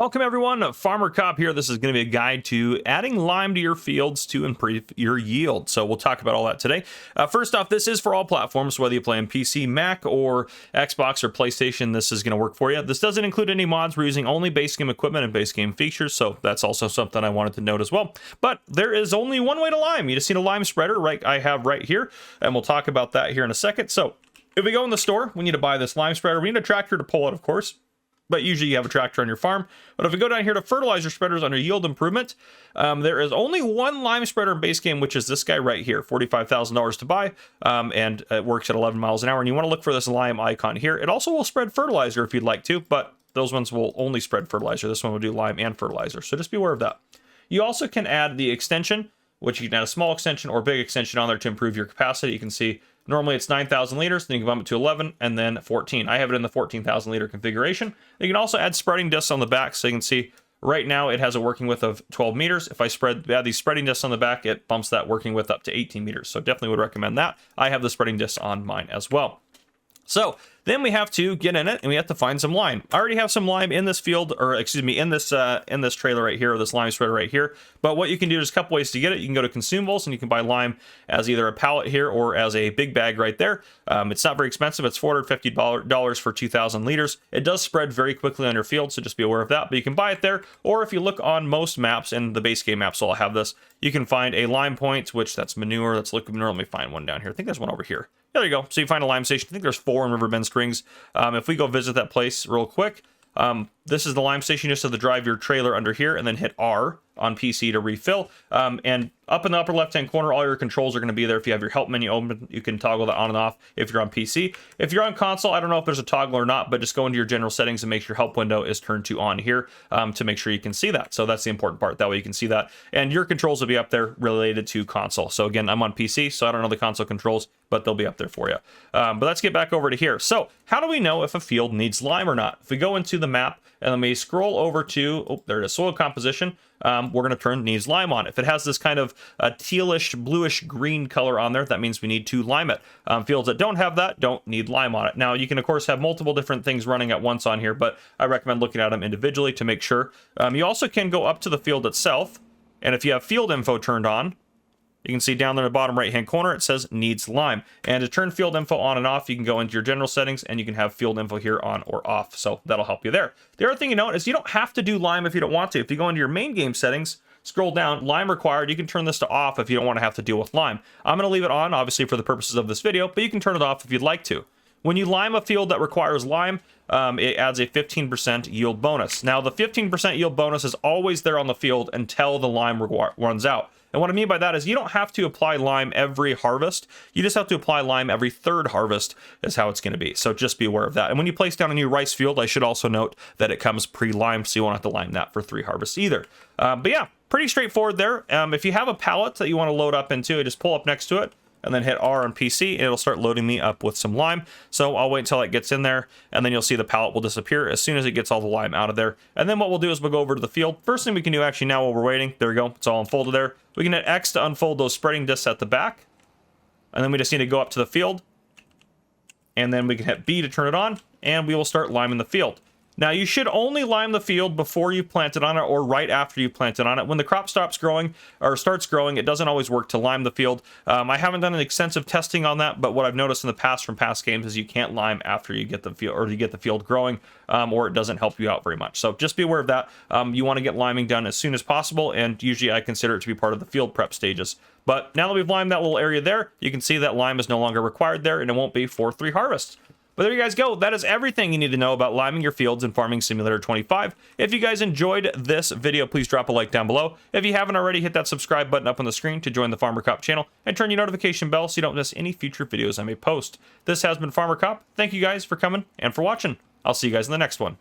Welcome everyone, Farmer Cop here. This is going to be a guide to adding lime to your fields to improve your yield. So we'll talk about all that today. First off, this is for all platforms, whether you play on PC, Mac, or Xbox or PlayStation, this is going to work for you. This doesn't include any mods. We're using only base game equipment and base game features, so that's also something I wanted to note as well. But there is only one way to lime. You just need a lime spreader, right? I have right here, and we'll talk about that here in a second. So if we go in the store, we need to buy this lime spreader. We need a tractor to pull it, of course. But usually you have a tractor on your farm. But if we go down here to fertilizer spreaders under yield improvement, there is only one lime spreader in base game, which is this guy right here, $45,000 to buy, and it works at 11 miles an hour. And you want to look for this lime icon here. It also will spread fertilizer if you'd like to, but those ones will only spread fertilizer. This one will do lime and fertilizer, so just be aware of that. You also can add the extension, which you can add a small extension or big extension on there to improve your capacity. You can see normally it's 9,000 liters, then you can bump it to 11 and then 14. I have it in the 14,000 liter configuration. You can also add spreading discs on the back, so you can see right now it has a working width of 12 meters. If I add these spreading discs on the back, it bumps that working width up to 18 meters. So definitely would recommend that. I have the spreading discs on mine as well. So then we have to get in it and we have to find some lime. I already have some lime in this field, or excuse me, in this trailer right here, or this lime spreader right here. But what you can do, there's a couple ways to get it. You can go to consumables and you can buy lime as either a pallet here or as a big bag right there. It's not very expensive. It's $450 for 2,000 liters. It does spread very quickly on your field, so just be aware of that. But you can buy it there, or if you look on most maps, and the base game maps will have this, you can find a lime point, which that's manure. That's liquid manure. Let me find one down here. I think there's one over here. There you go. So you find a lime station. I think there's 4 in Riverbend Springs. If we go visit that place real quick, this is the lime station. You just have to drive your trailer under here and then hit R on PC to refill. And up in the upper left-hand corner, all your controls are going to be there. If you have your help menu open, you can toggle that on and off if you're on PC. If you're on console, I don't know if there's a toggle or not, but just go into your general settings and make sure your help window is turned to on here to make sure you can see that. So that's the important part. That way you can see that. And your controls will be up there related to console. So again, I'm on PC, so I don't know the console controls, but they'll be up there for you. But let's get back over to here. So how do we know if a field needs lime or not? If we go into the map and then we scroll over to, oh, there it is, soil composition, we're going to turn needs lime on. If it has this kind of tealish, bluish green color on there, that means we need to lime it. Fields that don't have that don't need lime on it. Now, you can, of course, have multiple different things running at once on here, but I recommend looking at them individually to make sure. You also can go up to the field itself, and if you have field info turned on, you can see down there in the bottom right-hand corner, it says needs lime. And to turn field info on and off, you can go into your general settings and you can have field info here on or off. So that'll help you there. The other thing you note is you don't have to do lime if you don't want to. If you go into your main game settings, scroll down, lime required, you can turn this to off if you don't want to have to deal with lime. I'm going to leave it on, obviously, for the purposes of this video, but you can turn it off if you'd like to. When you lime a field that requires lime, it adds a 15% yield bonus. Now, the 15% yield bonus is always there on the field until the lime runs out. And what I mean by that is you don't have to apply lime every harvest. You just have to apply lime every 3rd harvest is how it's going to be. So just be aware of that. And when you place down a new rice field, I should also note that it comes pre-limed, so you won't have to lime that for 3 harvests either. But yeah, pretty straightforward there. If you have a pallet that you want to load up into, just pull up next to it and then hit R on PC, and it'll start loading me up with some lime. So I'll wait until it gets in there, and then you'll see the pallet will disappear as soon as it gets all the lime out of there. And then what we'll do is we'll go over to the field. First thing we can do actually now while we're waiting, there we go, it's all unfolded there. We can hit X to unfold those spreading discs at the back, and then we just need to go up to the field, and then we can hit B to turn it on, and we will start liming the field. Now, you should only lime the field before you plant it on it or right after you plant it on it. When the crop stops growing or starts growing, it doesn't always work to lime the field. I haven't done an extensive testing on that, but what I've noticed in the past from past games is you can't lime after you get the field or you get the field growing, or it doesn't help you out very much. So just be aware of that. You want to get liming done as soon as possible, and usually I consider it to be part of the field prep stages. But now that we've limed that little area there, you can see that lime is no longer required there, and it won't be for 3 harvests. But there you guys go. That is everything you need to know about liming your fields in Farming Simulator 25. If you guys enjoyed this video, please drop a like down below. If you haven't already, hit that subscribe button up on the screen to join the Farmer Cop channel and turn your notification bell so you don't miss any future videos I may post. This has been Farmer Cop. Thank you guys for coming and for watching. I'll see you guys in the next one.